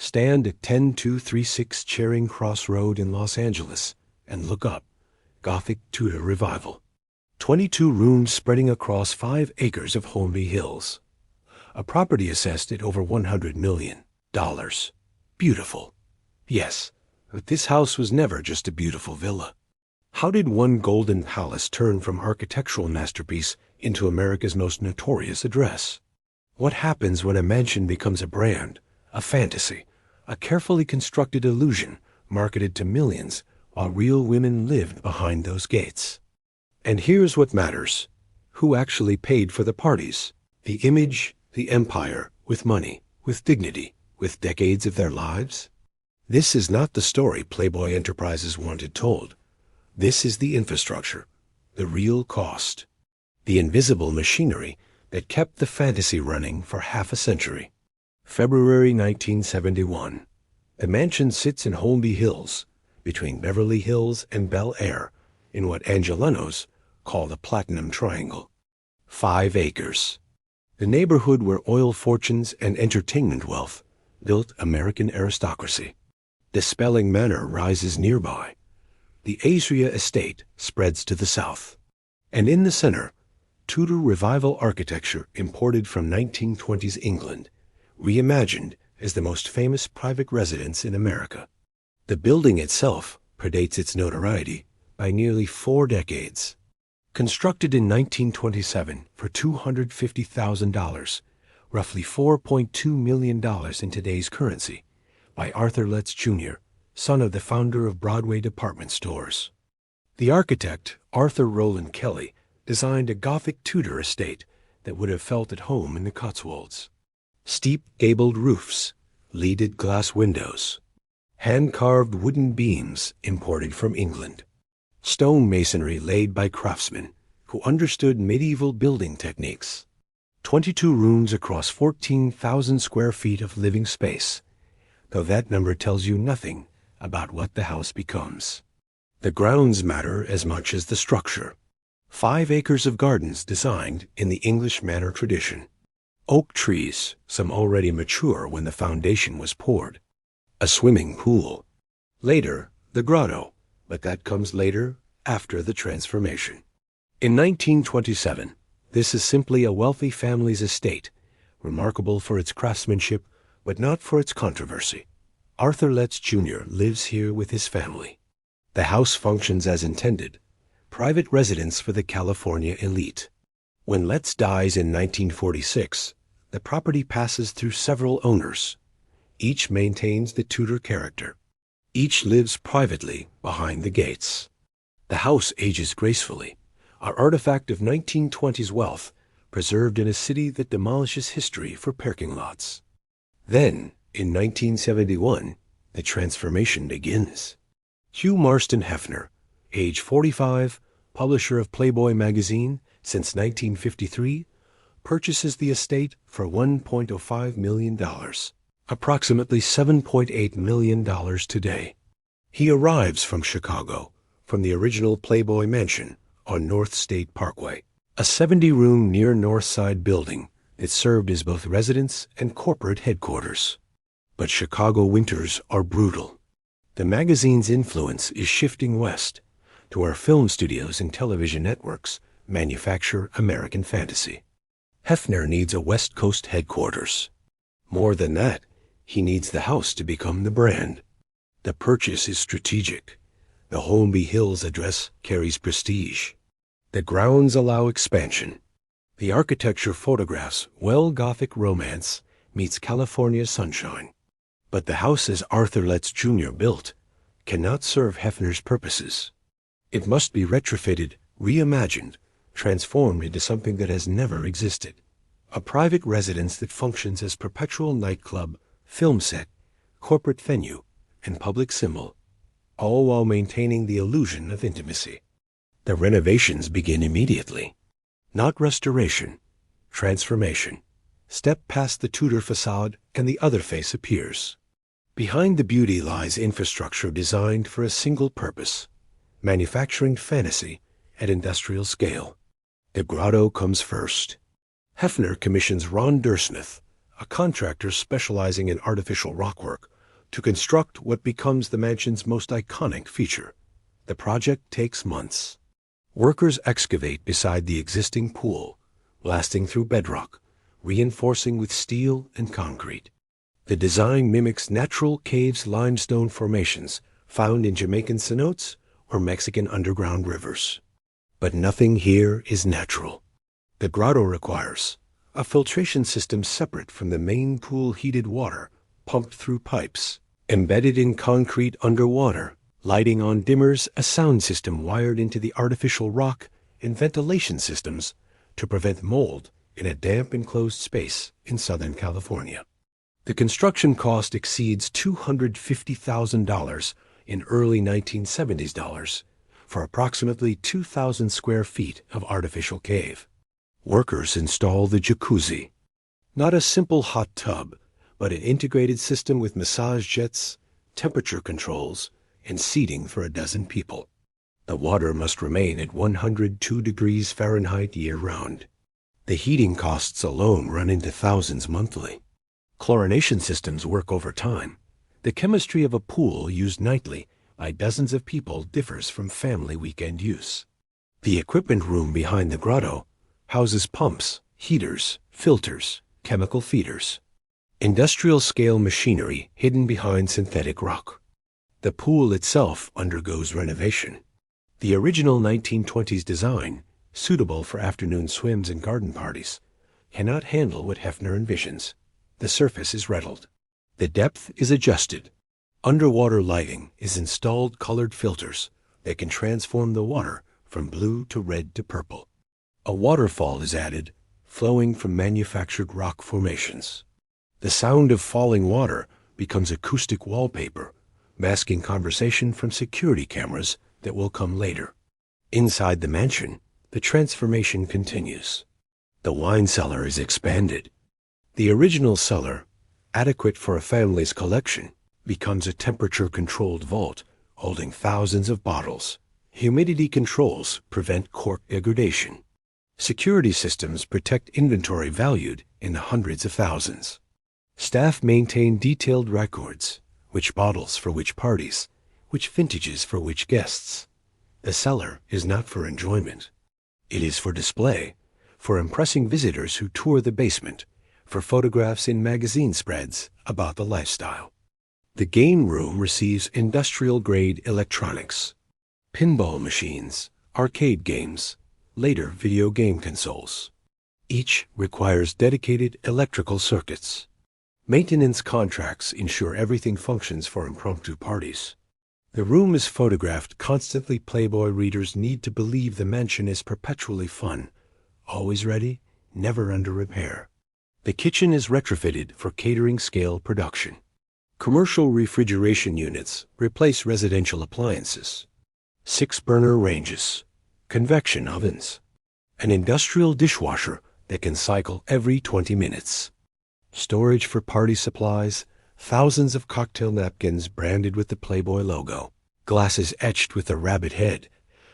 Stand at 10236 Charing Cross Road in Los Angeles and look up. Gothic Tudor Revival. 22 rooms spreading across 5 acres of Holmby Hills. A property assessed at over $100 million. Beautiful. Yes, but this house was never just a beautiful villa. How did one golden palace turn from architectural masterpiece into America's most notorious address? What happens when a mansion becomes a brand, a fantasy, a carefully constructed illusion marketed to millions while real women lived behind those gates? And here's what matters. Who actually paid for the parties? The image, the empire, with money, with dignity, with decades of their lives? This is not the story Playboy Enterprises wanted told. This is the infrastructure, the real cost, the invisible machinery that kept the fantasy running for half a century. February 1971. The mansion sits in Holmby Hills, between Beverly Hills and Bel Air, in what Angelenos call the Platinum Triangle. 5 acres. The neighborhood where oil fortunes and entertainment wealth built American aristocracy. The Spelling Manor rises nearby. The Azria Estate spreads to the south. And in the center, Tudor Revival architecture imported from 1920s England, reimagined as the most famous private residence in America. The building itself predates its notoriety by nearly 4 decades. Constructed in 1927 for $250,000, roughly $4.2 million in today's currency, by Arthur Letts Jr., son of the founder of Broadway department stores. The architect, Arthur Rowland Kelly, designed a Gothic Tudor estate that would have felt at home in the Cotswolds. Steep gabled roofs, leaded glass windows, hand-carved wooden beams imported from England, stone masonry laid by craftsmen who understood medieval building techniques, 22 rooms across 14,000 square feet of living space, though that number tells you nothing about what the house becomes. The grounds matter as much as the structure. 5 acres of gardens designed in the English manor tradition. Oak trees, some already mature when the foundation was poured. A swimming pool. Later, the grotto, but that comes later, after the transformation. In 1927, this is simply a wealthy family's estate, remarkable for its craftsmanship, but not for its controversy. Arthur Letts Jr. lives here with his family. The house functions as intended, private residence for the California elite. When Letts dies in 1946, the property passes through several owners. Each maintains the Tudor character. Each lives privately behind the gates. The house ages gracefully, an artifact of 1920s wealth, preserved in a city that demolishes history for parking lots. Then, in 1971, the transformation begins. Hugh Marston Hefner, age 45, publisher of Playboy magazine since 1953, purchases the estate for $1.05 million, approximately $7.8 million today. He arrives from Chicago, from the original Playboy Mansion on North State Parkway, a 70-room near North Side building that served as both residence and corporate headquarters. But Chicago winters are brutal. The magazine's influence is shifting west, to where film studios and television networks manufacture American fantasy. Hefner needs a West Coast headquarters. More than that, he needs the house to become the brand. The purchase is strategic. The Holmby Hills address carries prestige. The grounds allow expansion. The architecture photographs well Gothic romance meets California sunshine. But the house as Arthur Letts Jr. built cannot serve Hefner's purposes. It must be retrofitted, reimagined, transformed into something that has never existed. A private residence that functions as perpetual nightclub, film set, corporate venue, and public symbol, all while maintaining the illusion of intimacy. The renovations begin immediately. Not restoration, transformation. Step past the Tudor facade and the other face appears. Behind the beauty lies infrastructure designed for a single purpose: manufacturing fantasy at industrial scale. The grotto comes first. Hefner commissions Ron Dursmith, a contractor specializing in artificial rockwork, to construct what becomes the mansion's most iconic feature. The project takes months. Workers excavate beside the existing pool, blasting through bedrock, reinforcing with steel and concrete. The design mimics natural caves limestone formations found in Jamaican cenotes or Mexican underground rivers. But nothing here is natural. The grotto requires a filtration system separate from the main pool heated water pumped through pipes, embedded in concrete underwater, lighting on dimmers, a sound system wired into the artificial rock, and ventilation systems to prevent mold in a damp enclosed space in Southern California. The construction cost exceeds $250,000 in early 1970s dollars for approximately 2,000 square feet of artificial cave. Workers install the jacuzzi, not a simple hot tub, but an integrated system with massage jets, temperature controls, and seating for a dozen people. The water must remain at 102 degrees Fahrenheit year-round. The heating costs alone run into thousands monthly. Chlorination systems work over time. The chemistry of a pool used nightly by dozens of people differs from family weekend use. The equipment room behind the grotto houses pumps, heaters, filters, chemical feeders. Industrial-scale machinery hidden behind synthetic rock. The pool itself undergoes renovation. The original 1920s design, suitable for afternoon swims and garden parties, cannot handle what Hefner envisions. The surface is redled. The depth is adjusted. Underwater lighting is installed colored filters that can transform the water from blue to red to purple. A waterfall is added, flowing from manufactured rock formations. The sound of falling water becomes acoustic wallpaper, masking conversation from security cameras that will come later. Inside the mansion, the transformation continues. The wine cellar is expanded. The original cellar, adequate for a family's collection, becomes a temperature-controlled vault holding thousands of bottles. Humidity controls prevent cork degradation. Security systems protect inventory valued in the hundreds of thousands. Staff maintain detailed records, which bottles for which parties, which vintages for which guests. The cellar is not for enjoyment. It is for display, for impressing visitors who tour the basement, for photographs in magazine spreads about the lifestyle. The game room receives industrial-grade electronics, pinball machines, arcade games, later video game consoles. Each requires dedicated electrical circuits. Maintenance contracts ensure everything functions for impromptu parties. The room is photographed constantly. Playboy readers need to believe the mansion is perpetually fun, always ready, never under repair. The kitchen is retrofitted for catering-scale production. Commercial refrigeration units replace residential appliances. 6-burner ranges, convection ovens, an industrial dishwasher that can cycle every 20 minutes. Storage for party supplies, thousands of cocktail napkins branded with the Playboy logo, glasses etched with a rabbit head,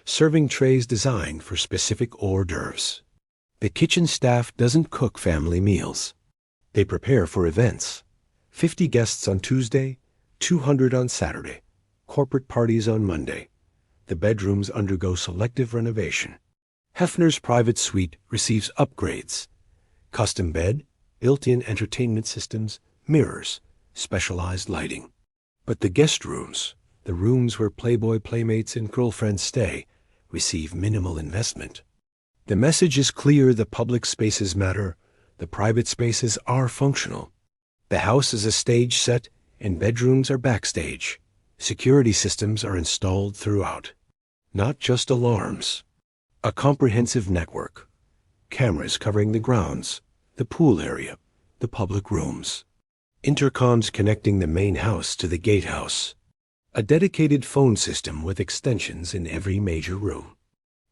serving trays designed for specific hors d'oeuvres. The kitchen staff doesn't cook family meals. They prepare for events. 50 guests on Tuesday, 200 on Saturday, corporate parties on Monday. The bedrooms undergo selective renovation. Hefner's private suite receives upgrades. Custom bed, built-in entertainment systems, mirrors, specialized lighting. But the guest rooms, the rooms where Playboy playmates and girlfriends stay, receive minimal investment. The message is clear: the public spaces matter, the private spaces are functional. The house is a stage set, and bedrooms are backstage. Security systems are installed throughout. Not just alarms. A comprehensive network. Cameras covering the grounds, the pool area, the public rooms. Intercoms connecting the main house to the gatehouse. A dedicated phone system with extensions in every major room.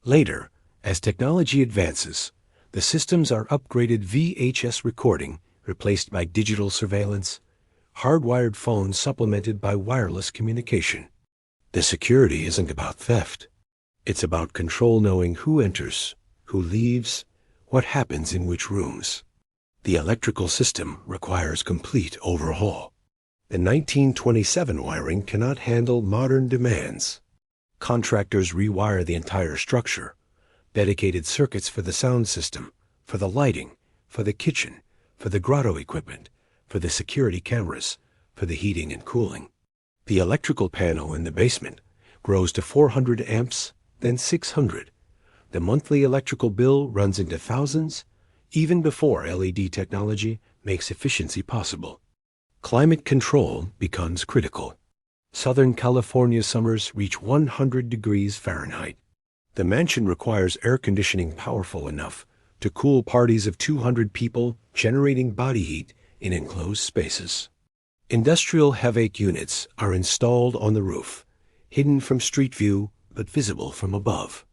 Later, as technology advances, the systems are upgraded. VHS recording replaced by digital surveillance, hardwired phones supplemented by wireless communication. The security isn't about theft. It's about control, knowing who enters, who leaves, what happens in which rooms. The electrical system requires complete overhaul. The 1927 wiring cannot handle modern demands. Contractors rewire the entire structure, dedicated circuits for the sound system, for the lighting, for the kitchen, for the grotto equipment, for the security cameras, for the heating and cooling. The electrical panel in the basement grows to 400 amps, then 600. The monthly electrical bill runs into thousands, even before LED technology makes efficiency possible. Climate control becomes critical. Southern California summers reach 100 degrees Fahrenheit. The mansion requires air conditioning powerful enough to cool parties of 200 people, generating body heat in enclosed spaces. Industrial HVAC units are installed on the roof, hidden from street view but visible from above.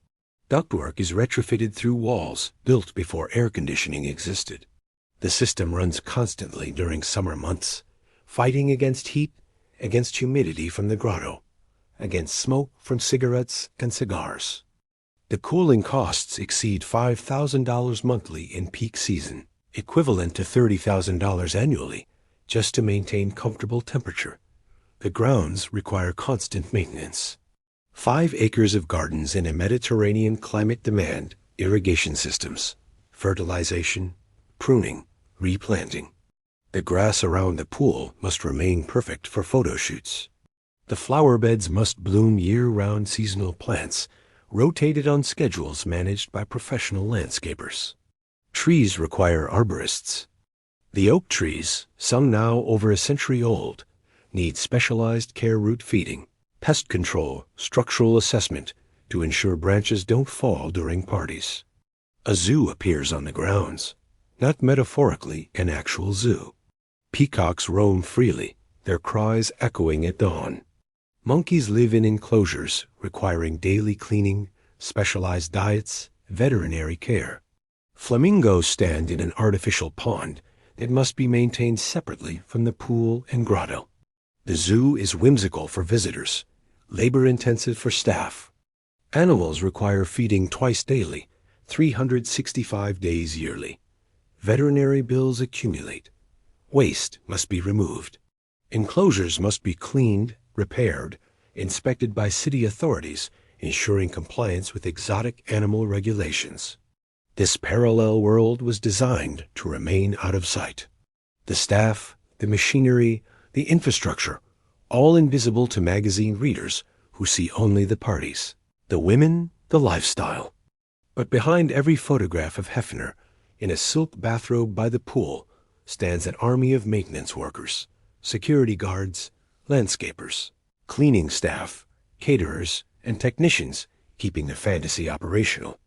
Ductwork is retrofitted through walls built before air conditioning existed. The system runs constantly during summer months, fighting against heat, against humidity from the grotto, against smoke from cigarettes and cigars. The cooling costs exceed $5,000 monthly in peak season, equivalent to $30,000 annually, just to maintain comfortable temperature. The grounds require constant maintenance. 5 acres of gardens in a Mediterranean climate demand irrigation systems, fertilization, pruning, replanting. The grass around the pool must remain perfect for photo shoots. The flower beds must bloom year-round seasonal plants, rotated on schedules managed by professional landscapers. Trees require arborists. The oak trees, some now over a century old, need specialized care root feeding, pest control, structural assessment to ensure branches don't fall during parties. A zoo appears on the grounds, not metaphorically an actual zoo. Peacocks roam freely, their cries echoing at dawn. Monkeys live in enclosures requiring daily cleaning, specialized diets, veterinary care. Flamingos stand in an artificial pond that must be maintained separately from the pool and grotto. The zoo is whimsical for visitors, labor-intensive for staff. Animals require feeding twice daily, 365 days yearly. Veterinary bills accumulate. Waste must be removed. Enclosures must be cleaned, repaired, inspected by city authorities, ensuring compliance with exotic animal regulations. This parallel world was designed to remain out of sight. The staff, the machinery, the infrastructure, all invisible to magazine readers who see only the parties, the women, the lifestyle. But behind every photograph of Hefner, in a silk bathrobe by the pool, stands an army of maintenance workers, security guards, landscapers, cleaning staff, caterers, and technicians keeping the fantasy operational.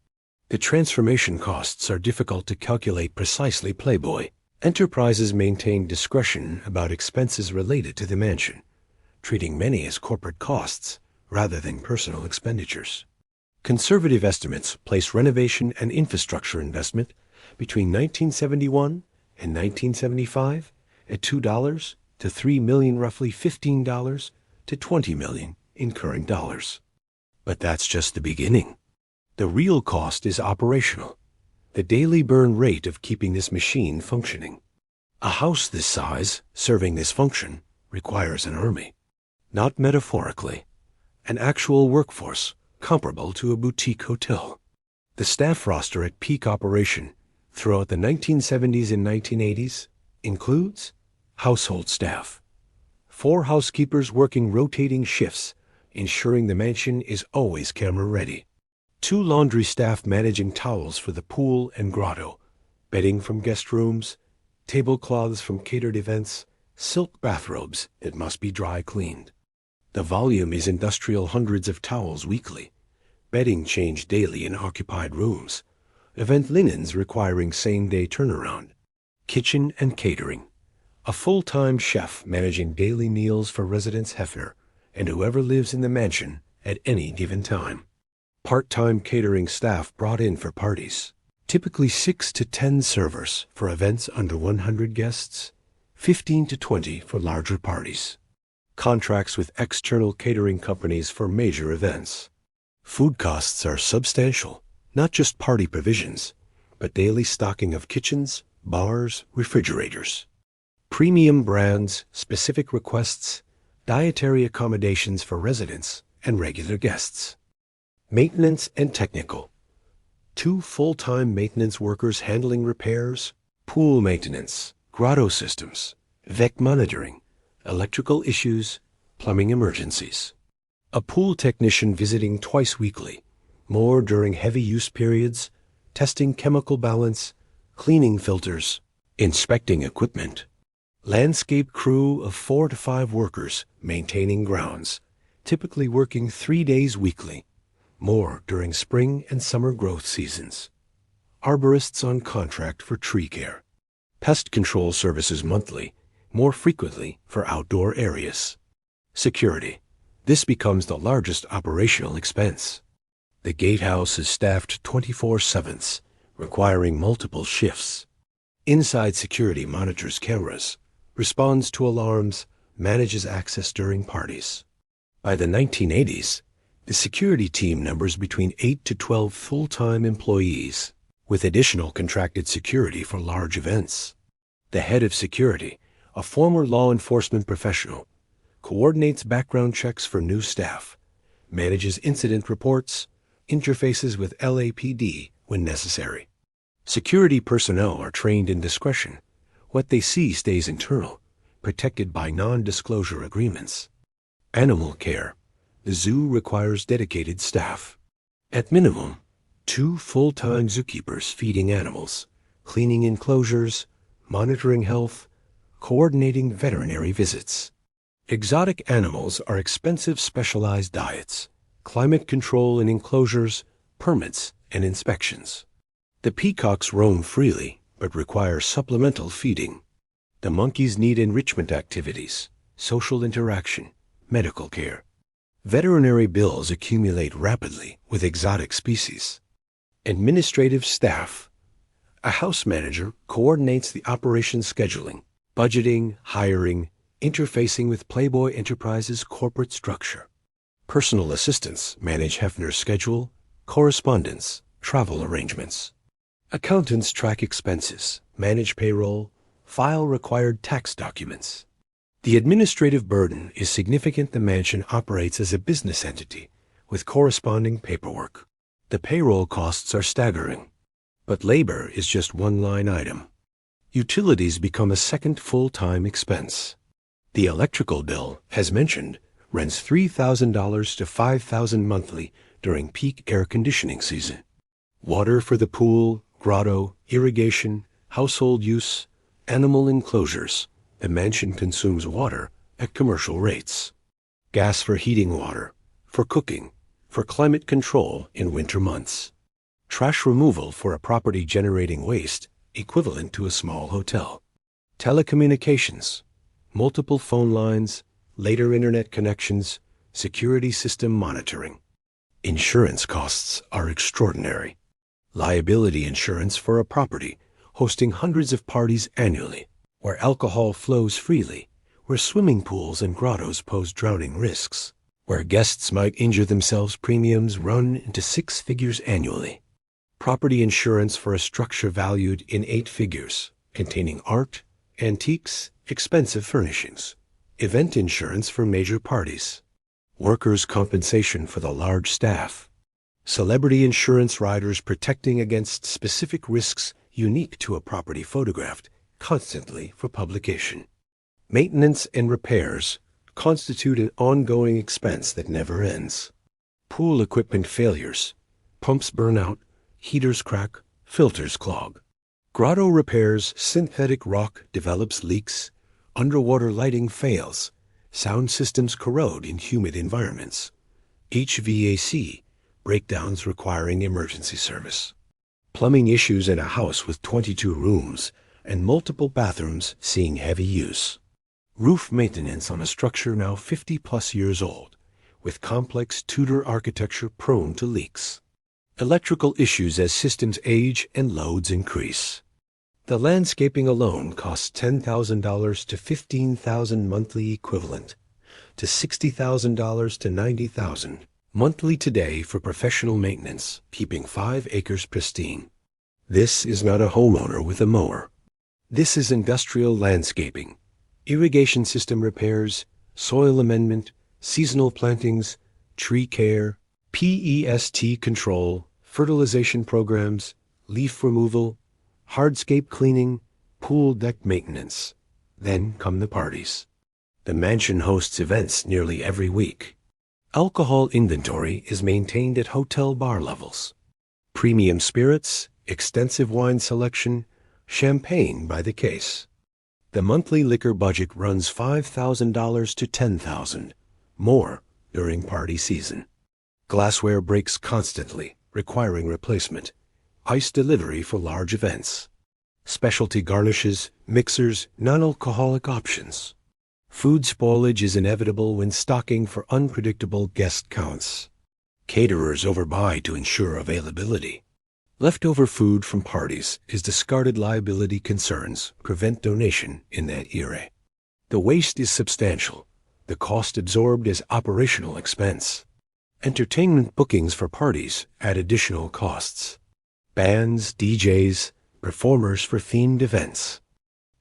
The transformation costs are difficult to calculate precisely. Playboy. Enterprises maintain discretion about expenses related to the mansion, treating many as corporate costs rather than personal expenditures. Conservative estimates place renovation and infrastructure investment between 1971 and 1975 at $2 to $3 million, roughly $15 to $20 million in current dollars. But that's just the beginning. The real cost is operational, the daily burn rate of keeping this machine functioning. A house this size, serving this function, requires an army. Not metaphorically, an actual workforce comparable to a boutique hotel. The staff roster at peak operation throughout the 1970s and 1980s includes household staff, 4 housekeepers working rotating shifts, ensuring the mansion is always camera ready, 2 laundry staff managing towels for the pool and grotto, bedding from guest rooms, tablecloths from catered events, silk bathrobes that must be dry cleaned. The volume is industrial, hundreds of towels weekly, bedding changed daily in occupied rooms, event linens requiring same-day turnaround, kitchen and catering, a full-time chef managing daily meals for residents Hefner and whoever lives in the mansion at any given time. Part-time catering staff brought in for parties, typically 6 to 10 servers for events under 100 guests, 15 to 20 for larger parties. Contracts with external catering companies for major events. Food costs are substantial, not just party provisions, but daily stocking of kitchens, bars, refrigerators. Premium brands, specific requests, dietary accommodations for residents and regular guests. Maintenance and technical. 2 full-time maintenance workers handling repairs, pool maintenance, grotto systems, VEC monitoring, electrical issues, plumbing emergencies. A pool technician visiting twice weekly, more during heavy use periods, testing chemical balance, cleaning filters, inspecting equipment. Landscape crew of 4 to 5 workers maintaining grounds, typically working 3 days weekly, more during spring and summer growth seasons. Arborists on contract for tree care. Pest control services monthly, more frequently for outdoor areas. Security. This becomes the largest operational expense. The gatehouse is staffed 24/7, requiring multiple shifts. Inside security monitors cameras, responds to alarms, manages access during parties. By the 1980s, the security team numbers between 8 to 12 full-time employees, with additional contracted security for large events. The head of security, a former law enforcement professional, coordinates background checks for new staff, manages incident reports, interfaces with LAPD when necessary. Security personnel are trained in discretion. What they see stays internal, protected by non-disclosure agreements. Animal care. The zoo requires dedicated staff. At minimum, 2 full-time zookeepers feeding animals, cleaning enclosures, monitoring health, coordinating veterinary visits. Exotic animals are expensive specialized diets, climate control in enclosures, permits, and inspections. The peacocks roam freely, but require supplemental feeding. The monkeys need enrichment activities, social interaction, medical care. Veterinary bills accumulate rapidly with exotic species. Administrative staff. A house manager coordinates the operation scheduling, budgeting, hiring, interfacing with Playboy Enterprises' corporate structure. Personal assistants manage Hefner's schedule, correspondence, travel arrangements. Accountants track expenses, manage payroll, file required tax documents. The administrative burden is significant. The mansion operates as a business entity with corresponding paperwork. The payroll costs are staggering, but labor is just one line item. Utilities become a second full-time expense. The electrical bill, as mentioned, runs $3,000 to $5,000 monthly during peak air conditioning season. Water for the pool, grotto, irrigation, household use, animal enclosures. The mansion consumes water at commercial rates. Gas for heating water, for cooking, for climate control in winter months. Trash removal for a property generating waste equivalent to a small hotel. Telecommunications, multiple phone lines, later internet connections, security system monitoring. Insurance costs are extraordinary. Liability insurance for a property hosting hundreds of parties annually, where alcohol flows freely, where swimming pools and grottos pose drowning risks, where guests might injure themselves. Premiums run into 6 figures annually. Property insurance for a structure valued in 8 figures, containing art, antiques, expensive furnishings. Event insurance for major parties. Workers' compensation for the large staff. Celebrity insurance riders protecting against specific risks unique to a property photographed constantly for publication. Maintenance and repairs constitute an ongoing expense that never ends. Pool equipment failures. Pumps burn out, heaters crack, filters clog. Grotto repairs. Synthetic rock develops leaks. Underwater lighting fails. Sound systems corrode in humid environments. HVAC. Breakdowns requiring emergency service. Plumbing issues in a house with 22 rooms and multiple bathrooms seeing heavy use. Roof maintenance on a structure now 50+ years old, with complex Tudor architecture prone to leaks. Electrical issues as systems age and loads increase. The landscaping alone costs $10,000 to $15,000 monthly, equivalent to $60,000 to $90,000 monthly today for professional maintenance, keeping 5 acres pristine. This is not a homeowner with a mower. This is industrial landscaping, irrigation system repairs, soil amendment, seasonal plantings, tree care, pest control, fertilization programs, leaf removal, hardscape cleaning, pool deck maintenance. Then come the parties. The mansion hosts events nearly every week. Alcohol inventory is maintained at hotel bar levels. Premium spirits, extensive wine selection, champagne by the case. The monthly liquor budget runs $5,000 to $10,000, more during party season. Glassware breaks constantly, requiring replacement. Ice delivery for large events. Specialty garnishes, mixers, non-alcoholic options. Food spoilage is inevitable when stocking for unpredictable guest counts. Caterers overbuy to ensure availability. Leftover food from parties is discarded. Liability concerns prevent donation in that era. The waste is substantial. The cost absorbed is operational expense. Entertainment bookings for parties add additional costs. Bands, DJs, performers for themed events.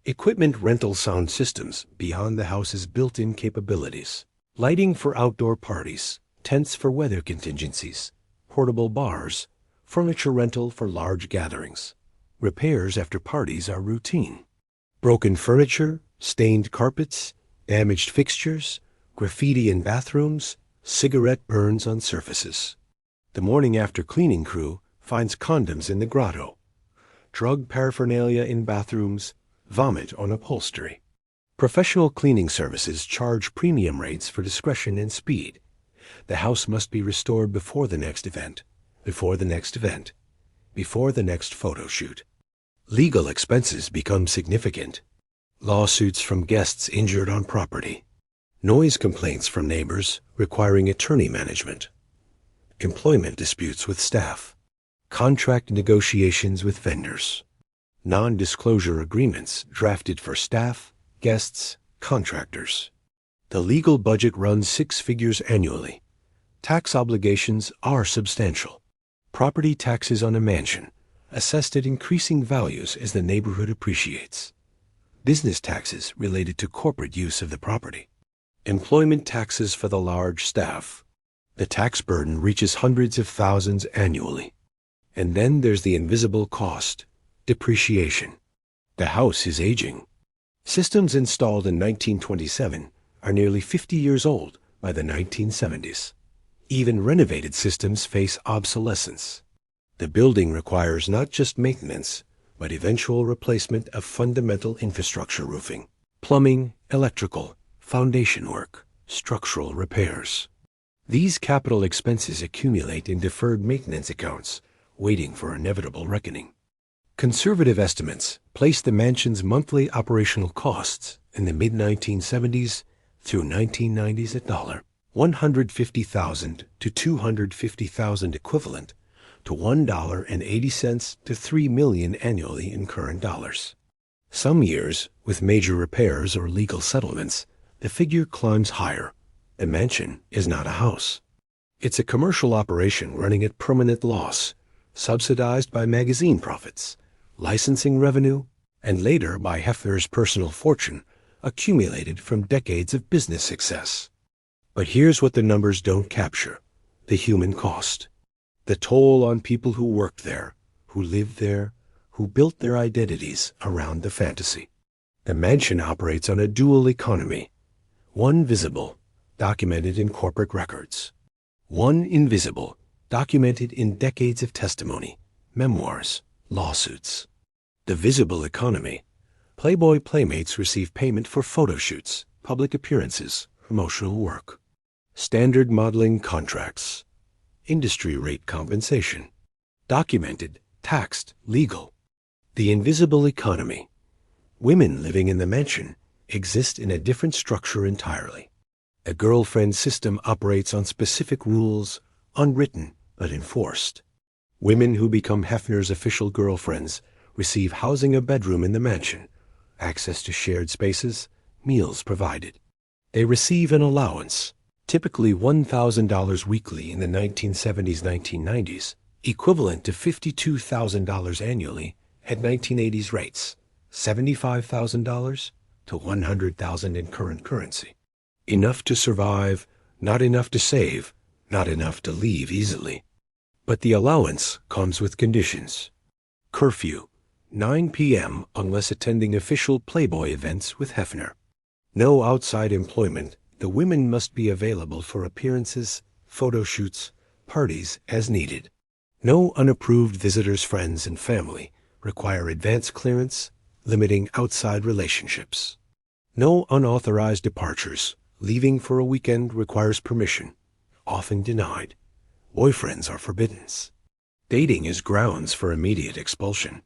Equipment rental sound systems beyond the house's built-in capabilities. Lighting for outdoor parties, tents for weather contingencies, portable bars, furniture rental for large gatherings. Repairs after parties are routine. Broken furniture, stained carpets, damaged fixtures, graffiti in bathrooms, cigarette burns on surfaces. The morning after cleaning crew finds condoms in the grotto, drug paraphernalia in bathrooms, vomit on upholstery. Professional cleaning services charge premium rates for discretion and speed. The house must be restored before the next event, before the next event, before the next photo shoot. Legal expenses become significant. Lawsuits from guests injured on property. Noise complaints from neighbors requiring attorney management. Employment disputes with staff. Contract negotiations with vendors. Non-disclosure agreements drafted for staff, guests, contractors. The legal budget runs 6 figures annually. Tax obligations are substantial. Property taxes on a mansion, assessed at increasing values as the neighborhood appreciates. Business taxes related to corporate use of the property. Employment taxes for the large staff. The tax burden reaches hundreds of thousands annually. And then there's the invisible cost, depreciation. The house is aging. Systems installed in 1927 are nearly 50 years old by the 1970s. Even renovated systems face obsolescence. The building requires not just maintenance, but eventual replacement of fundamental infrastructure: roofing, plumbing, electrical, foundation work, structural repairs. These capital expenses accumulate in deferred maintenance accounts, waiting for inevitable reckoning. Conservative estimates place the mansion's monthly operational costs in the mid-1970s through 1990s at $150,000 to $250,000 equivalent to $1.80 to $3 million annually in current dollars. Some years, with major repairs or legal settlements, the figure climbs higher. A mansion is not a house. It's a commercial operation running at permanent loss, subsidized by magazine profits, licensing revenue, and later by Hefner's personal fortune accumulated from decades of business success. But here's what the numbers don't capture: the human cost. The toll on people who worked there, who lived there, who built their identities around the fantasy. The mansion operates on a dual economy: one visible, documented in corporate records; one invisible, documented in decades of testimony, memoirs, lawsuits. The visible economy: Playboy Playmates receive payment for photo shoots, public appearances, promotional work. Standard modeling contracts. Industry rate compensation. Documented, taxed, legal. The invisible economy: women living in the mansion exist in a different structure entirely. A girlfriend system operates on specific rules, unwritten but enforced. Women who become Hefner's official girlfriends receive housing, a bedroom in the mansion, access to shared spaces, meals provided. They receive an allowance, typically $1,000 weekly in the 1970s, 1990s, equivalent to $52,000 annually at 1980s rates, $75,000 to 100,000 in current currency. Enough to survive, not enough to save, not enough to leave easily. But the allowance comes with conditions. Curfew, 9 p.m. unless attending official Playboy events with Hefner. No outside employment. The women must be available for appearances, photo shoots, parties as needed. No unapproved visitors, friends, and family require advance clearance, limiting outside relationships. No unauthorized departures. Leaving for a weekend requires permission, often denied. Boyfriends are forbidden. Dating is grounds for immediate expulsion.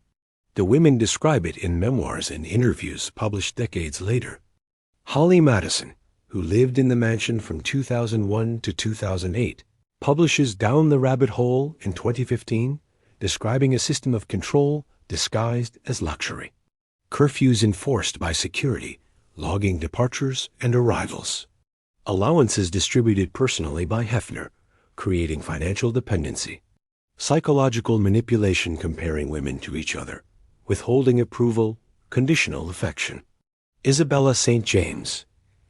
The women describe it in memoirs and interviews published decades later. Holly Madison, who lived in the mansion from 2001 to 2008, publishes Down the Rabbit Hole in 2015, describing a system of control disguised as luxury. Curfews enforced by security, logging departures and arrivals. Allowances distributed personally by Hefner, creating financial dependency. Psychological manipulation comparing women to each other, withholding approval, conditional affection. Isabella St. James,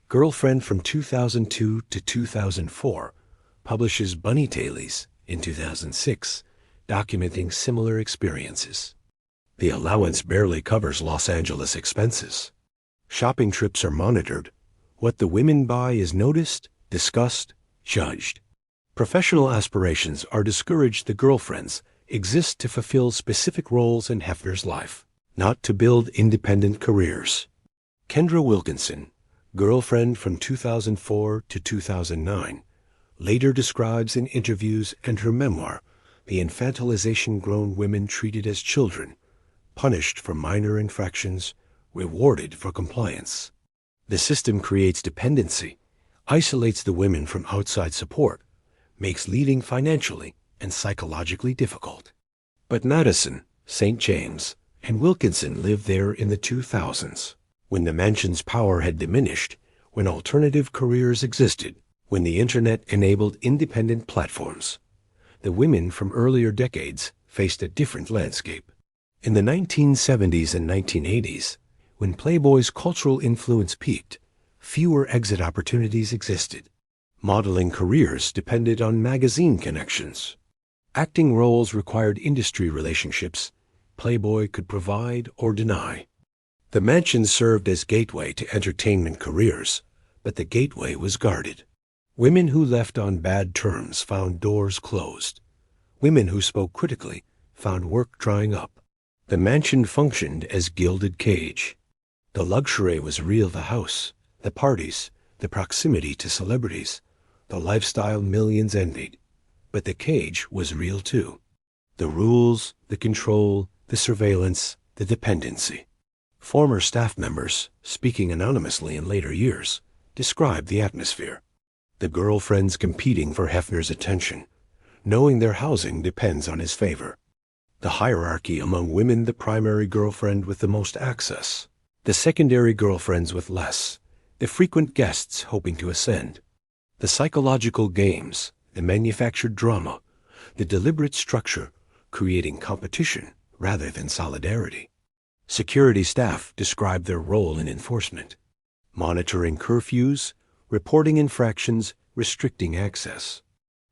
girlfriend from 2002 to 2004, publishes Bunny Tailies in 2006, documenting similar experiences. The allowance barely covers Los Angeles expenses. Shopping trips are monitored. What the women buy is noticed, discussed, judged. Professional aspirations are discouraged. The girlfriends exist to fulfill specific roles in Hefner's life, not to build independent careers. Kendra Wilkinson, girlfriend from 2004 to 2009, later describes in interviews and her memoir the infantilization grown women treated as children, punished for minor infractions, rewarded for compliance. The system creates dependency, isolates the women from outside support, makes leading financially and psychologically difficult. But Madison, St. James, and Wilkinson lived there in the 2000s, when the mansion's power had diminished, when alternative careers existed, when the internet enabled independent platforms. The women from earlier decades faced a different landscape. In the 1970s and 1980s, when Playboy's cultural influence peaked, fewer exit opportunities existed. Modeling careers depended on magazine connections. Acting roles required industry relationships Playboy could provide or deny. The mansion served as gateway to entertainment careers, but the gateway was guarded. Women who left on bad terms found doors closed. Women who spoke critically found work drying up. The mansion functioned as gilded cage. The luxury was real: the house, the parties, the proximity to celebrities, the lifestyle millions envied. But the cage was real too. The rules, the control, the surveillance, the dependency. Former staff members, speaking anonymously in later years, described the atmosphere. The girlfriends competing for Hefner's attention, knowing their housing depends on his favor. The hierarchy among women: the primary girlfriend with the most access, the secondary girlfriends with less, the frequent guests hoping to ascend. The psychological games, the manufactured drama, the deliberate structure, creating competition rather than solidarity. Security staff described their role in enforcement, monitoring curfews, reporting infractions, restricting access.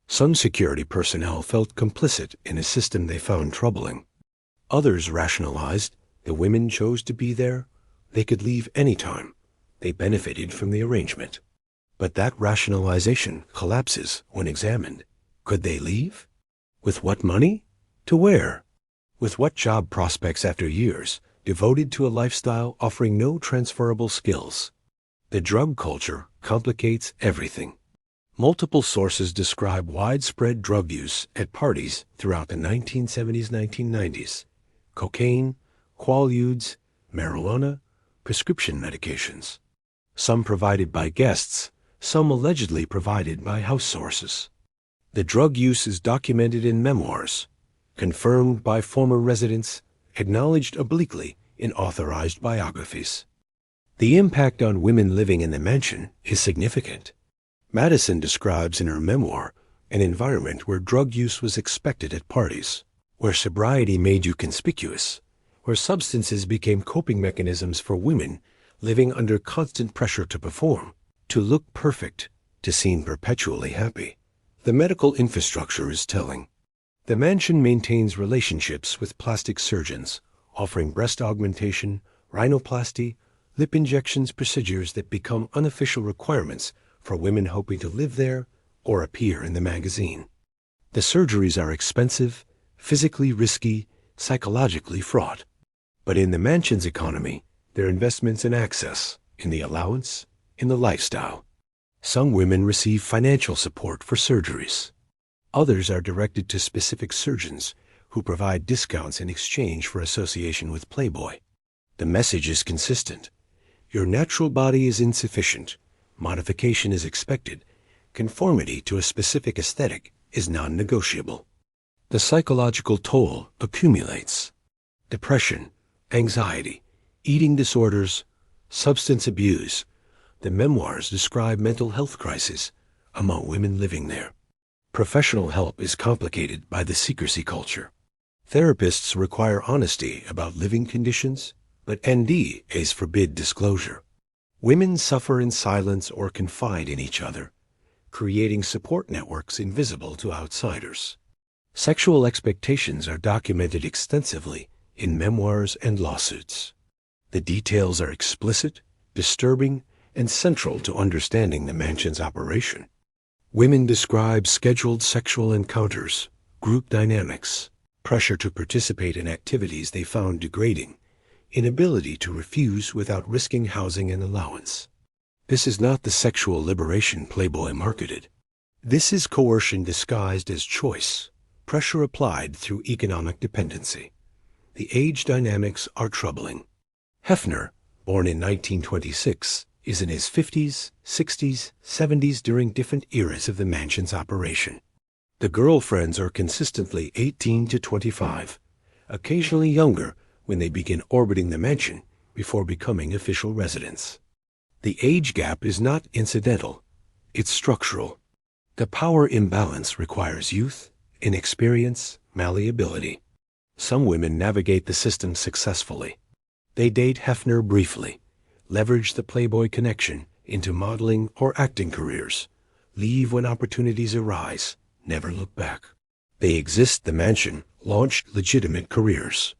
Some security personnel felt complicit in a system they found troubling. Others rationalized the women chose to be there, they could leave anytime, they benefited from the arrangement. But that rationalization collapses when examined. Could they leave? With what money? To where? With what job prospects after years devoted to a lifestyle offering no transferable skills? The drug culture complicates everything. Multiple sources describe widespread drug use at parties throughout the 1970s, 1990s. Cocaine, quaaludes, marijuana, prescription medications. Some provided by guests, some allegedly provided by house sources. The drug use is documented in memoirs, confirmed by former residents, acknowledged obliquely in authorized biographies. The impact on women living in the mansion is significant. Madison describes in her memoir an environment where drug use was expected at parties, where sobriety made you conspicuous, where substances became coping mechanisms for women living under constant pressure to perform, to look perfect, to seem perpetually happy. The medical infrastructure is telling. The mansion maintains relationships with plastic surgeons, offering breast augmentation, rhinoplasty, lip injections, procedures that become unofficial requirements for women hoping to live there or appear in the magazine. The surgeries are expensive, physically risky, psychologically fraught. But in the mansion's economy, their investments in access, in the allowance, in the lifestyle. Some women receive financial support for surgeries. Others are directed to specific surgeons who provide discounts in exchange for association with Playboy. The message is consistent. Your natural body is insufficient. Modification is expected. Conformity to a specific aesthetic is non-negotiable. The psychological toll accumulates. Depression, anxiety, eating disorders, substance abuse. The memoirs describe mental health crises among women living there. Professional help is complicated by the secrecy culture. Therapists require honesty about living conditions, but NDAs forbid disclosure. Women suffer in silence or confide in each other, creating support networks invisible to outsiders. Sexual expectations are documented extensively in memoirs and lawsuits. The details are explicit, disturbing, and central to understanding the mansion's operation. Women describe scheduled sexual encounters, group dynamics, pressure to participate in activities they found degrading, inability to refuse without risking housing and allowance. This is not the sexual liberation Playboy marketed. This is coercion disguised as choice, pressure applied through economic dependency. The age dynamics are troubling. Hefner, born in 1926, is in his 50s, 60s, 70s during different eras of the mansion's operation. The girlfriends are consistently 18 to 25, occasionally younger when they begin orbiting the mansion before becoming official residents. The age gap is not incidental, it's structural. The power imbalance requires youth, inexperience, malleability. Some women navigate the system successfully. They date Hefner briefly, leverage the Playboy connection into modeling or acting careers, leave when opportunities arise, never look back. They exist the mansion, launched legitimate careers.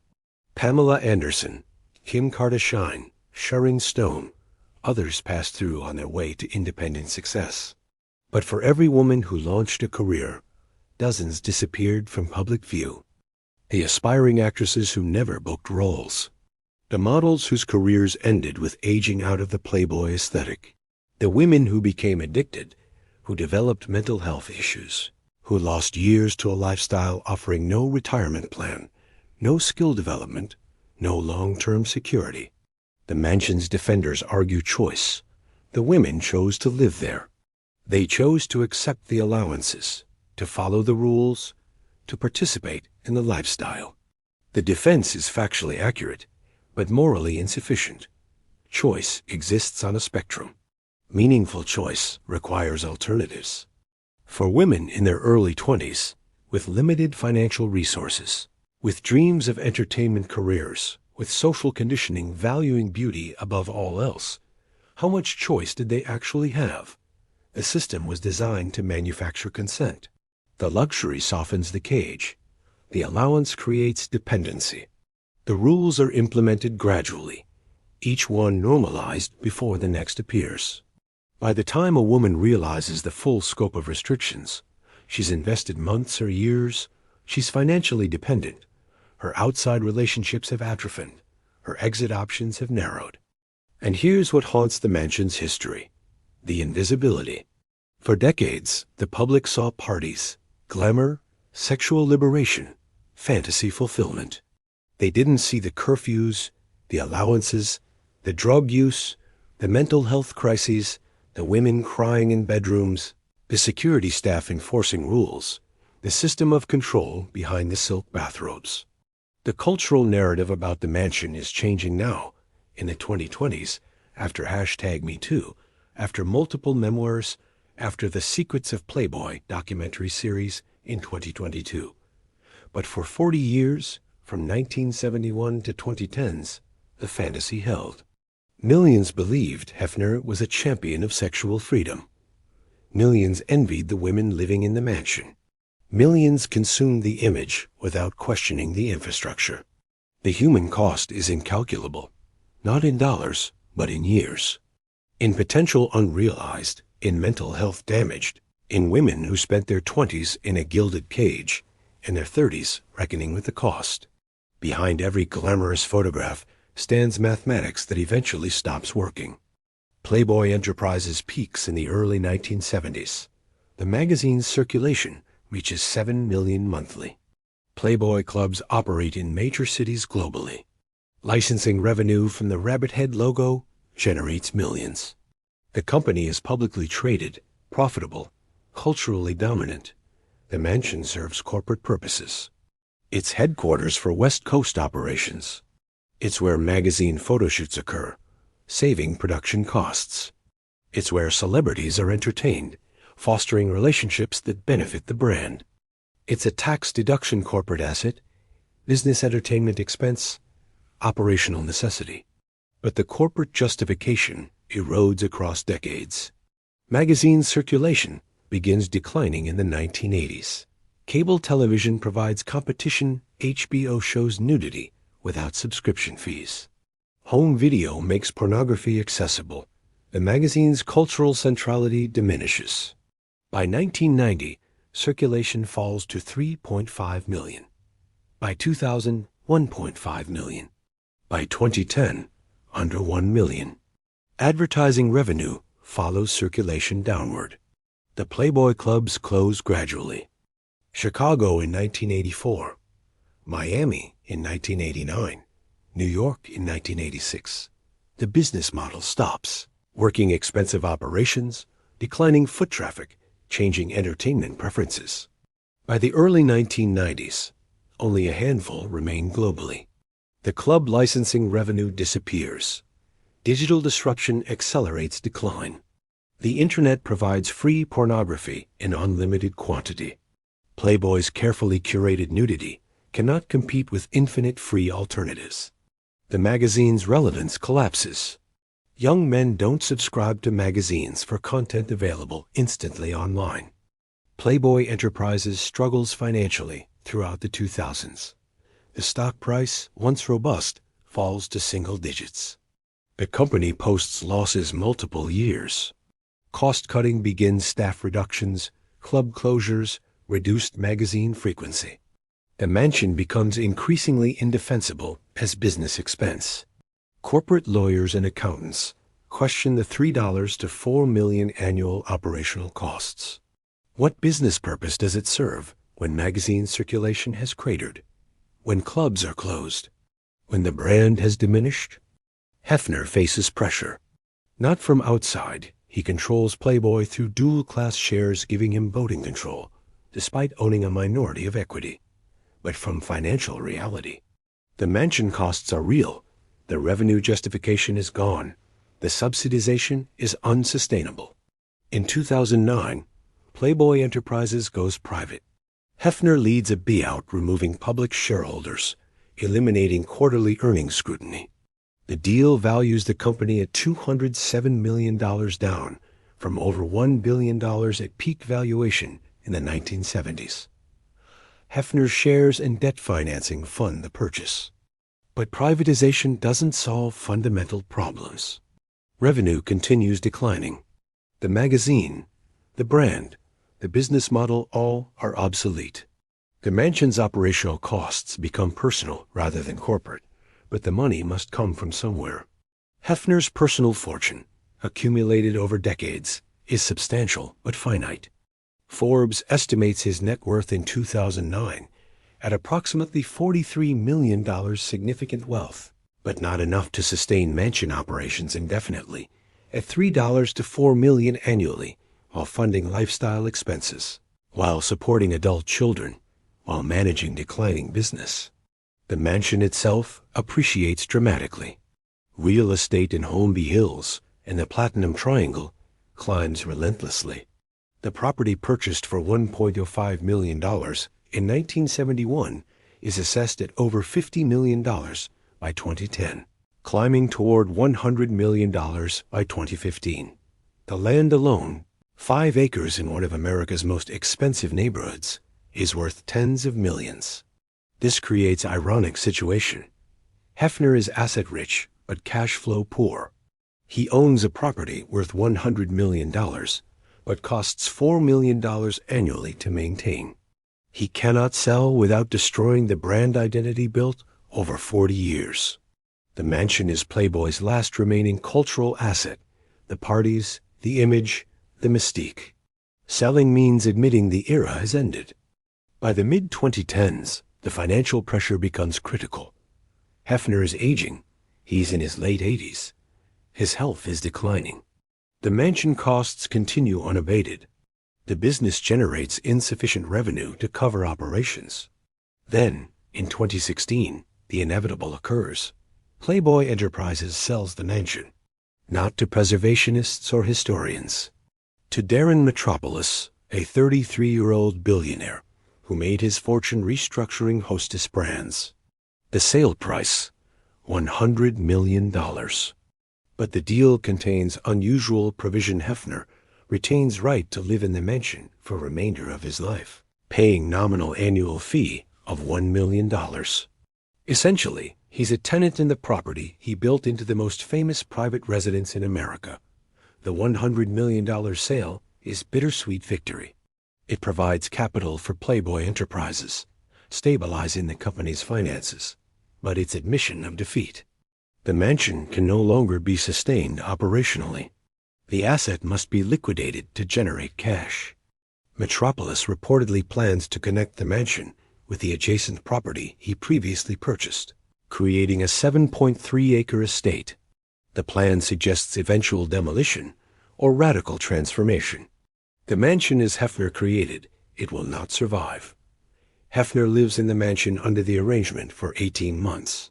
Pamela Anderson, Kim Kardashian, Sharon Stone, others passed through on their way to independent success. But for every woman who launched a career, dozens disappeared from public view. The aspiring actresses who never booked roles. The models whose careers ended with aging out of the Playboy aesthetic. The women who became addicted, who developed mental health issues, who lost years to a lifestyle offering no retirement plan, no skill development, no long-term security. The mansion's defenders argue choice. The women chose to live there. They chose to accept the allowances, to follow the rules, to participate in the lifestyle. The defense is factually accurate, but morally insufficient. Choice exists on a spectrum. Meaningful choice requires alternatives. For women in their early 20s, with limited financial resources, with dreams of entertainment careers, with social conditioning valuing beauty above all else, how much choice did they actually have? The system was designed to manufacture consent. The luxury softens the cage. The allowance creates dependency. The rules are implemented gradually, each one normalized before the next appears. By the time a woman realizes the full scope of restrictions, she's invested months or years, she's financially dependent. Her outside relationships have atrophied. Her exit options have narrowed. And here's what haunts the mansion's history: the invisibility. For decades, the public saw parties, glamour, sexual liberation, fantasy fulfillment. They didn't see the curfews, the allowances, the drug use, the mental health crises, the women crying in bedrooms, the security staff enforcing rules, the system of control behind the silk bathrobes. The cultural narrative about the mansion is changing now, in the 2020s, after #MeToo, after multiple memoirs, after the Secrets of Playboy documentary series in 2022. But for 40 years, from 1971 to 2010s, the fantasy held. Millions believed Hefner was a champion of sexual freedom. Millions envied the women living in the mansion. Millions consumed the image without questioning the infrastructure. The human cost is incalculable, not in dollars, but in years. In potential unrealized, in mental health damaged, in women who spent their 20s in a gilded cage, and their 30s reckoning with the cost. Behind every glamorous photograph stands mathematics that eventually stops working. Playboy Enterprises peaks in the early 1970s. The magazine's circulation reaches 7 million monthly. Playboy clubs operate in major cities globally. Licensing revenue from the rabbit head logo generates millions. The company is publicly traded, profitable, culturally dominant. The mansion serves corporate purposes. It's headquarters for West Coast operations. It's where magazine photoshoots occur, saving production costs. It's where celebrities are entertained, fostering relationships that benefit the brand. It's a tax deduction corporate asset, business entertainment expense, operational necessity. But the corporate justification erodes across decades. Magazine circulation begins declining in the 1980s. Cable television provides competition. HBO shows nudity without subscription fees. Home video makes pornography accessible. The magazine's cultural centrality diminishes. By 1990, circulation falls to 3.5 million. By 2000, 1.5 million. By 2010, under 1 million. Advertising revenue follows circulation downward. The Playboy clubs close gradually. Chicago in 1984. Miami in 1989, New York in 1986. The business model stops, working expensive operations, declining foot traffic, changing entertainment preferences. By the early 1990s, only a handful remain globally. The club licensing revenue disappears. Digital disruption accelerates decline. The internet provides free pornography in unlimited quantity. Playboy's carefully curated nudity cannot compete with infinite free alternatives. The magazine's relevance collapses. Young men don't subscribe to magazines for content available instantly online. Playboy Enterprises struggles financially throughout the 2000s. The stock price, once robust, falls to single digits. The company posts losses multiple years. Cost-cutting begins staff reductions, club closures, reduced magazine frequency. The mansion becomes increasingly indefensible as business expense. Corporate lawyers and accountants question the $3 to $4 million annual operational costs. What business purpose does it serve when magazine circulation has cratered? When clubs are closed? When the brand has diminished? Hefner faces pressure. Not from outside. He controls Playboy through dual-class shares giving him voting control, despite owning a minority of equity. But from financial reality. The mansion costs are real. The revenue justification is gone. The subsidization is unsustainable. In 2009, Playboy Enterprises goes private. Hefner leads a buyout removing public shareholders, eliminating quarterly earnings scrutiny. The deal values the company at $207 million down from over $1 billion at peak valuation in the 1970s. Hefner's shares and debt financing fund the purchase. But privatization doesn't solve fundamental problems. Revenue continues declining. The magazine, the brand, the business model all are obsolete. The mansion's operational costs become personal rather than corporate, but the money must come from somewhere. Hefner's personal fortune, accumulated over decades, is substantial but finite. Forbes estimates his net worth in 2009 at approximately $43 million significant wealth, but not enough to sustain mansion operations indefinitely at $3 to $4 million annually while funding lifestyle expenses, while supporting adult children, while managing declining business. The mansion itself appreciates dramatically. Real estate in Holmby Hills and the Platinum Triangle climbs relentlessly. The property purchased for $1.05 million in 1971 is assessed at over $50 million by 2010. climbing toward $100 million by 2015. The land alone, 5 acres in one of America's most expensive neighborhoods, is worth tens of millions. This creates an ironic situation. Hefner is asset-rich, but cash flow poor. He owns a property worth $100 million, but costs $4 million annually to maintain. He cannot sell without destroying the brand identity built over 40 years. The mansion is Playboy's last remaining cultural asset, the parties, the image, the mystique. Selling means admitting the era has ended. By the mid-2010s, the financial pressure becomes critical. Hefner is aging. He's in his late 80s. His health is declining. The mansion costs continue unabated. The business generates insufficient revenue to cover operations. Then, in 2016, the inevitable occurs. Playboy Enterprises sells the mansion, not to preservationists or historians, to Darren Metropolis, a 33-year-old billionaire who made his fortune restructuring Hostess brands. The sale price, $100 million. But the deal contains unusual provision. Hefner retains right to live in the mansion for the remainder of his life, paying nominal annual fee of $1 million. Essentially, he's a tenant in the property he built into the most famous private residence in America. The $100 million sale is bittersweet victory. It provides capital for Playboy Enterprises, stabilizing the company's finances, but it's admission of defeat. The mansion can no longer be sustained operationally. The asset must be liquidated to generate cash. Metropolis reportedly plans to connect the mansion with the adjacent property he previously purchased, creating a 7.3-acre estate. The plan suggests eventual demolition or radical transformation. The mansion is Hefner created. It will not survive. Hefner lives in the mansion under the arrangement for 18 months.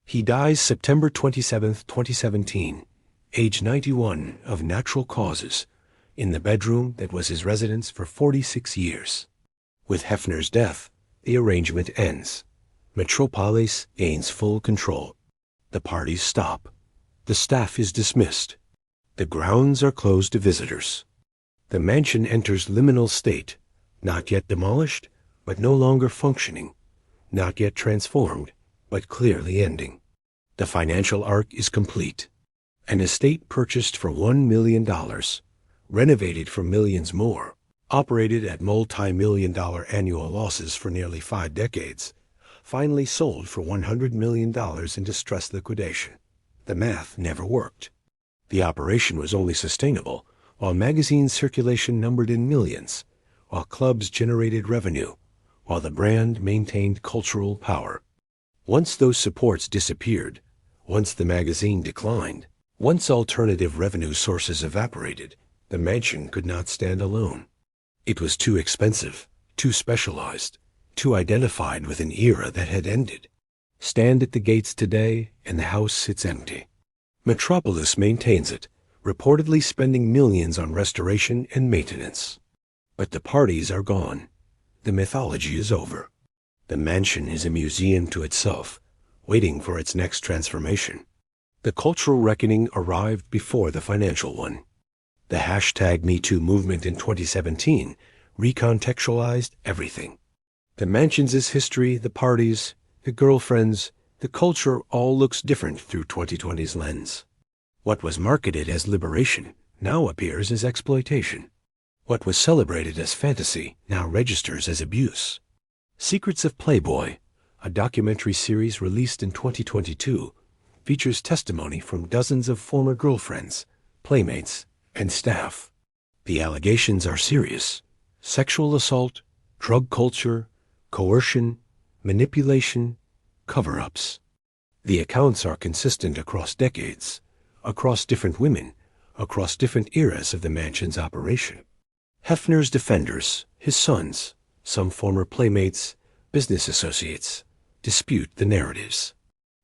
He dies September 27, 2017, age 91 of natural causes, in the bedroom that was his residence for 46 years. With Hefner's death, the arrangement ends. Metropolis gains full control. The parties stop. The staff is dismissed. The grounds are closed to visitors. The mansion enters liminal state, not yet demolished, but no longer functioning, not yet transformed, but clearly ending. The financial arc is complete. An estate purchased for $1 million, renovated for millions more, operated at multi-million-dollar annual losses for nearly 5 decades, finally sold for $100 million in distressed liquidation. The math never worked. The operation was only sustainable while magazine circulation numbered in millions, while clubs generated revenue, while the brand maintained cultural power. Once those supports disappeared, once the magazine declined, once alternative revenue sources evaporated, the mansion could not stand alone. It was too expensive, too specialized, too identified with an era that had ended. Stand at the gates today, and the house sits empty. Metropolis maintains it, reportedly spending millions on restoration and maintenance. But the parties are gone. The mythology is over. The mansion is a museum to itself, waiting for its next transformation. The cultural reckoning arrived before the financial one. The #MeToo movement in 2017 recontextualized everything. The mansion's history, the parties, the girlfriends, the culture all looks different through 2020's lens. What was marketed as liberation now appears as exploitation. What was celebrated as fantasy now registers as abuse. Secrets of Playboy, a documentary series released in 2022, features testimony from dozens of former girlfriends, playmates, and staff. The allegations are serious: sexual assault, drug culture, coercion, manipulation, cover-ups. The accounts are consistent across decades, across different women, across different eras of the mansion's operation. Hefner's defenders, his sons, some former playmates, business associates, dispute the narratives.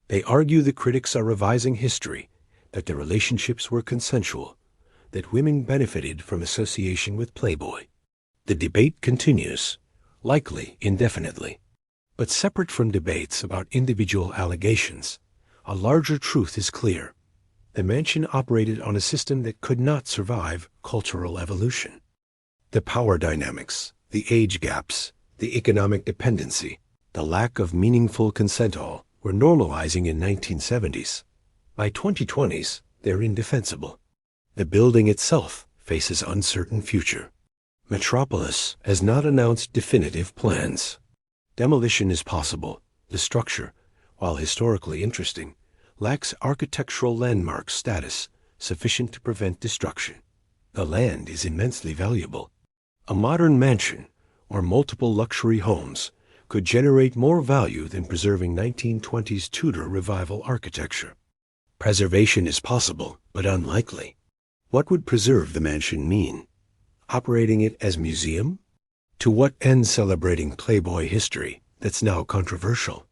They argue the critics are revising history, that the relationships were consensual, that women benefited from association with Playboy. The debate continues, likely indefinitely. But separate from debates about individual allegations, a larger truth is clear. The mansion operated on a system that could not survive cultural evolution. The power dynamics, the age gaps, the economic dependency, the lack of meaningful consent all were normalizing in 1970s. By 2020s, they're indefensible. The building itself faces uncertain future. Metropolis has not announced definitive plans. Demolition is possible. The structure, while historically interesting, lacks architectural landmark status sufficient to prevent destruction. The land is immensely valuable. A modern mansion or multiple luxury homes could generate more value than preserving 1920s Tudor revival architecture. Preservation is possible, but unlikely. What would preserve the mansion mean? Operating it as museum? To what end celebrating Playboy history that's now controversial?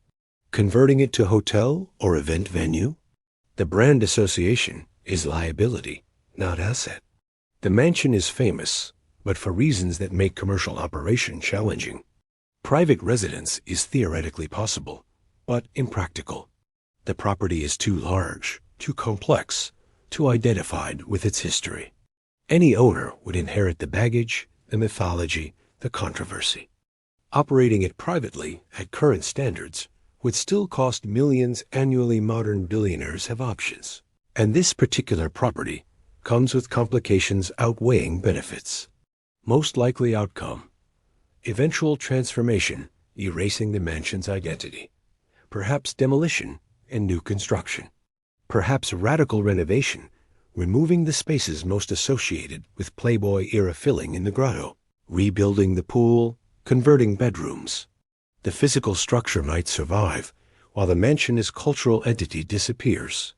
Converting it to hotel or event venue? The brand association is liability, not asset. The mansion is famous, but for reasons that make commercial operation challenging. Private residence is theoretically possible, but impractical. The property is too large, too complex, too identified with its history. Any owner would inherit the baggage, the mythology, the controversy. Operating it privately at current standards would still cost millions annually. Modern billionaires have options. And this particular property comes with complications outweighing benefits. Most likely outcome: eventual transformation, erasing the mansion's identity. Perhaps demolition and new construction. Perhaps radical renovation, removing the spaces most associated with Playboy-era filling in the grotto, rebuilding the pool, converting bedrooms. The physical structure might survive, while the mansion's cultural entity disappears.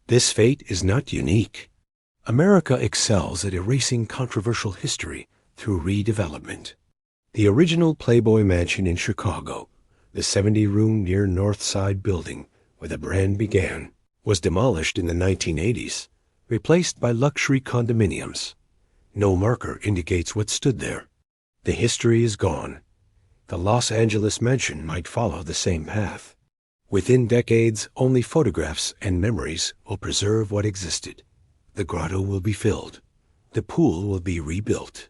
This fate is not unique. America excels at erasing controversial history through redevelopment. The original Playboy Mansion in Chicago, the 70-room near North Side building where the brand began, was demolished in the 1980s, replaced by luxury condominiums. No marker indicates what stood there. The history is gone. The Los Angeles mansion might follow the same path. Within decades, only photographs and memories will preserve what existed. The grotto will be filled. The pool will be rebuilt.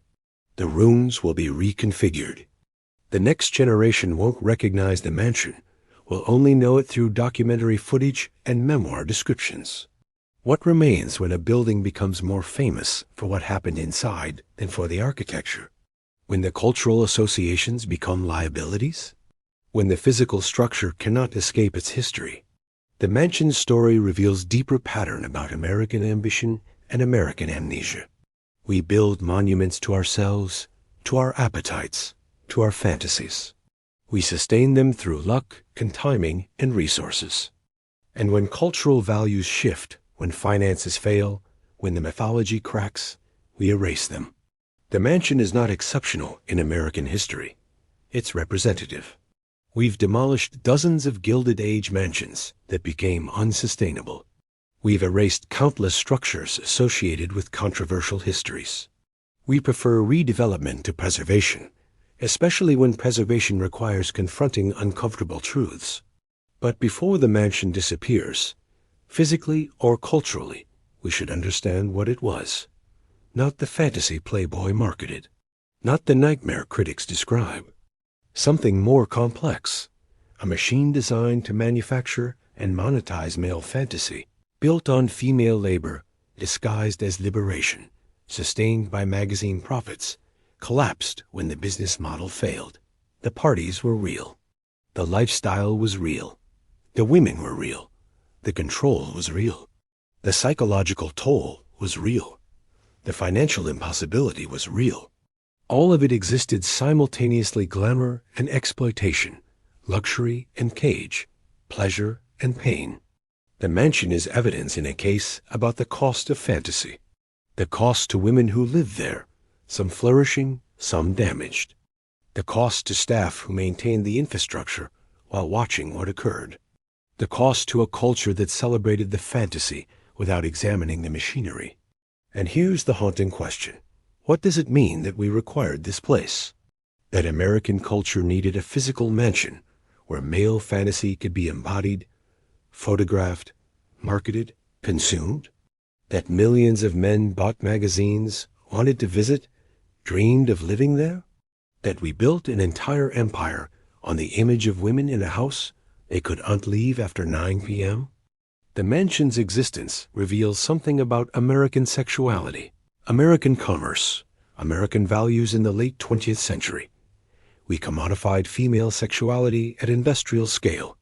The rooms will be reconfigured. The next generation won't recognize the mansion, will only know it through documentary footage and memoir descriptions. What remains when a building becomes more famous for what happened inside than for the architecture? When the cultural associations become liabilities? When the physical structure cannot escape its history? The mansion's story reveals deeper pattern about American ambition and American amnesia. We build monuments to ourselves, to our appetites, to our fantasies. We sustain them through luck and timing and resources. And when cultural values shift, when finances fail, when the mythology cracks, we erase them. The mansion is not exceptional in American history. It's representative. We've demolished dozens of Gilded Age mansions that became unsustainable. We've erased countless structures associated with controversial histories. We prefer redevelopment to preservation, especially when preservation requires confronting uncomfortable truths. But before the mansion disappears, physically or culturally, we should understand what it was. Not the fantasy Playboy marketed. Not the nightmare critics describe. Something more complex. A machine designed to manufacture and monetize male fantasy, built on female labor, disguised as liberation, sustained by magazine profits, collapsed when the business model failed. The parties were real. The lifestyle was real. The women were real. The control was real. The psychological toll was real. The financial impossibility was real. All of it existed simultaneously: glamour and exploitation, luxury and cage, pleasure and pain. The mansion is evidence in a case about the cost of fantasy. The cost to women who lived there, some flourishing, some damaged. The cost to staff who maintained the infrastructure while watching what occurred. The cost to a culture that celebrated the fantasy without examining the machinery. And here's the haunting question. What does it mean that we required this place? That American culture needed a physical mansion where male fantasy could be embodied, photographed, marketed, consumed? That millions of men bought magazines, wanted to visit, dreamed of living there? That we built an entire empire on the image of women in a house they could not leave after 9 p.m.? The mansion's existence reveals something about American sexuality, American commerce, American values in the late 20th century. We commodified female sexuality at industrial scale.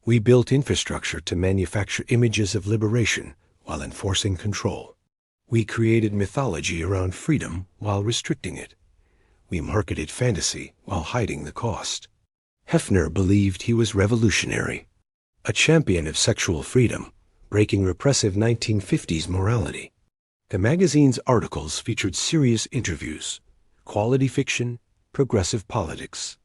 We built infrastructure to manufacture images of liberation while enforcing control. We created mythology around freedom while restricting it. We marketed fantasy while hiding the cost. Hefner believed he was revolutionary, a champion of sexual freedom, breaking repressive 1950s morality. The magazine's articles featured serious interviews, quality fiction, progressive politics.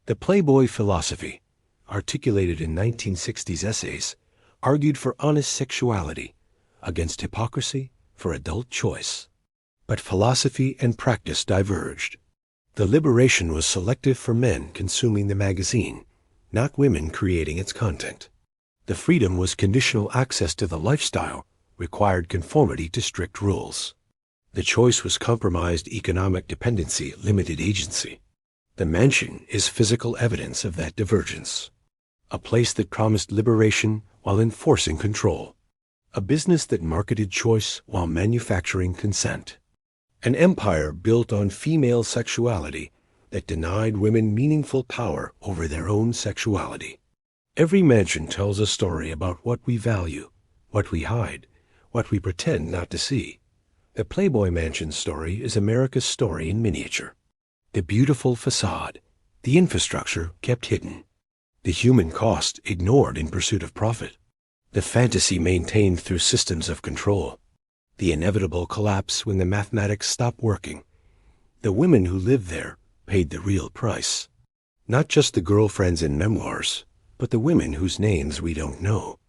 The Playboy philosophy, articulated in 1960s essays, argued for honest sexuality, against hypocrisy, for adult choice. But philosophy and practice diverged. The liberation was selective for men consuming the magazine, not women creating its content. The freedom was conditional access to the lifestyle, required conformity to strict rules. The choice was compromised economic dependency, limited agency. The mansion is physical evidence of that divergence. A place that promised liberation while enforcing control. A business that marketed choice while manufacturing consent. An empire built on female sexuality that denied women meaningful power over their own sexuality. Every mansion tells a story about what we value, what we hide, what we pretend not to see. The Playboy Mansion story is America's story in miniature. The beautiful facade, the infrastructure kept hidden. The human cost ignored in pursuit of profit. The fantasy maintained through systems of control. The inevitable collapse when the mathematics stopped working. The women who lived there paid the real price. Not just the girlfriends in memoirs, but the women whose names we don't know.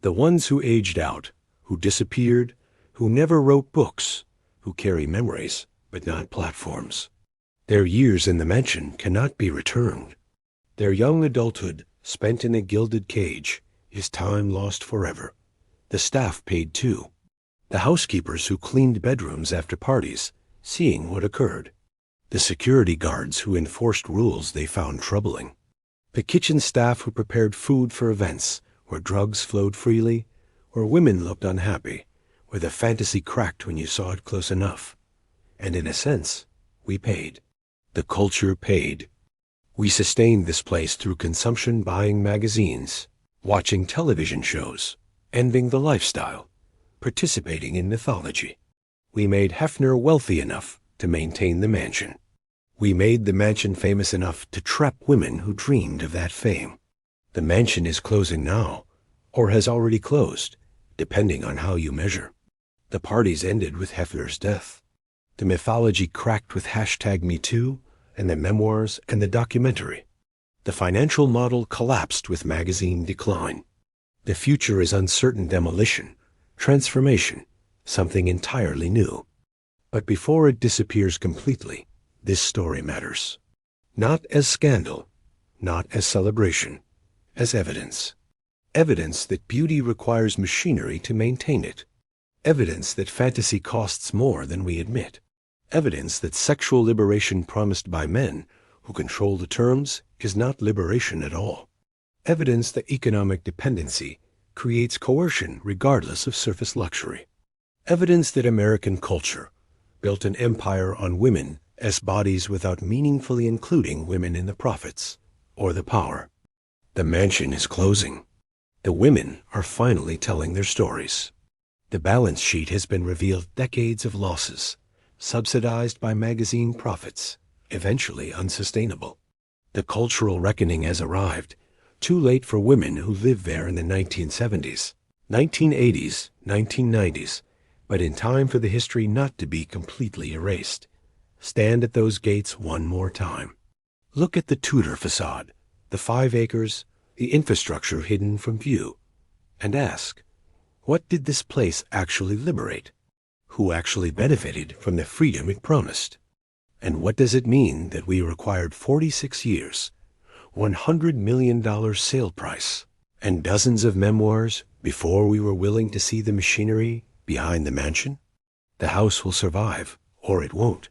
The ones who aged out, who disappeared, who never wrote books, who carry memories, but not platforms. Their years in the mansion cannot be returned. Their young adulthood spent in a gilded cage is time lost forever. The staff paid too. The housekeepers who cleaned bedrooms after parties, seeing what occurred. The security guards who enforced rules they found troubling. The kitchen staff who prepared food for events where drugs flowed freely, where women looked unhappy, where the fantasy cracked when you saw it close enough. And in a sense, we paid. The culture paid. We sustained this place through consumption, buying magazines, watching television shows, envying the lifestyle, participating in mythology. We made Hefner wealthy enough to maintain the mansion. We made the mansion famous enough to trap women who dreamed of that fame. The mansion is closing now, or has already closed, depending on how you measure. The parties ended with Hefner's death. The mythology cracked with #MeToo and the memoirs and the documentary. The financial model collapsed with magazine decline. The future is uncertain demolition, transformation, something entirely new. But before it disappears completely, this story matters. Not as scandal, not as celebration, as evidence. Evidence that beauty requires machinery to maintain it. Evidence that fantasy costs more than we admit. Evidence that sexual liberation promised by men who control the terms is not liberation at all. Evidence that economic dependency creates coercion regardless of surface luxury. Evidence that American culture built an empire on women as bodies without meaningfully including women in the profits or the power. The mansion is closing. The women are finally telling their stories. The balance sheet has been revealed, decades of losses, subsidized by magazine profits, eventually unsustainable. The cultural reckoning has arrived, too late for women who lived there in the 1970s, 1980s, 1990s, but in time for the history not to be completely erased. Stand at those gates one more time. Look at the Tudor facade, the 5 acres, the infrastructure hidden from view, and ask, what did this place actually liberate? Who actually benefited from the freedom it promised? And what does it mean that we required 46 years, $100 million sale price, And dozens of memoirs before we were willing to see the machinery behind the mansion? The house will survive, or it won't.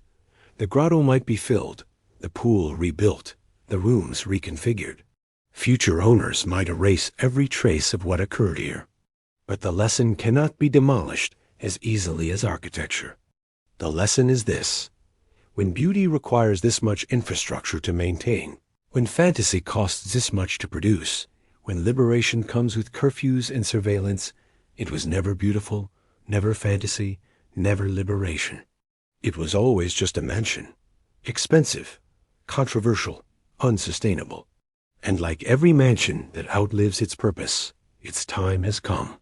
The grotto might be filled, the pool rebuilt, the rooms reconfigured. Future owners might erase every trace of what occurred here. But the lesson cannot be demolished as easily as architecture. The lesson is this: when beauty requires this much infrastructure to maintain, when fantasy costs this much to produce, when liberation comes with curfews and surveillance, it was never beautiful, never fantasy, never liberation. It was always just a mansion, expensive, controversial, unsustainable. And like every mansion that outlives its purpose, its time has come.